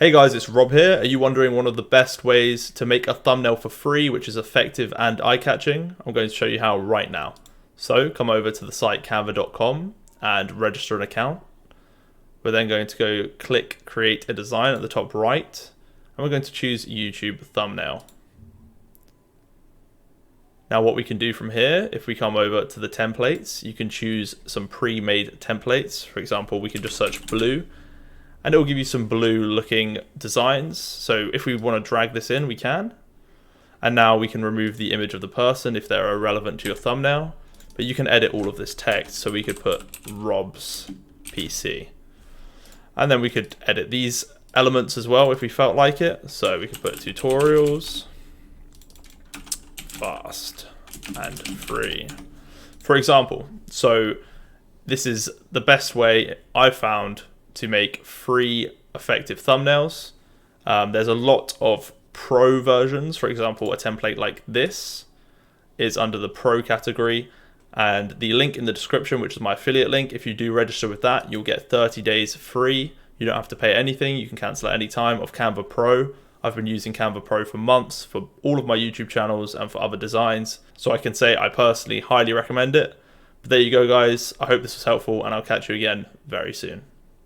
Hey guys, it's Rob here. Are you wondering one of the best ways to make a thumbnail for free, which is effective and eye-catching? I'm going to show you how right now. So come over to the site canva.com and register an account. We're then going to go click create a design at the top right, and we're going to choose YouTube thumbnail. Now what we can do from here, if we come over to the templates, you can choose some pre-made templates. For example, we can just search blue, and it will give you some blue looking designs. So if we want to drag this in, we can. And now we can remove the image of the person if they're irrelevant to your thumbnail. But you can edit all of this text. So we could put Rob's PC. And then we could edit these elements as well if we felt like it. So we could put tutorials, fast and free, for example. So this is the best way I've found to make free effective thumbnails. There's a lot of pro versions. For example, a template like this is under the pro category, and the link in the description, which is my affiliate link, if you do register with that, you'll get 30 days free. You don't have to pay anything. You can cancel at any time of Canva Pro. I've been using Canva Pro for months for all of my YouTube channels and for other designs, so I can say I personally highly recommend it. But there you go guys, I hope this was helpful, and I'll catch you again very soon.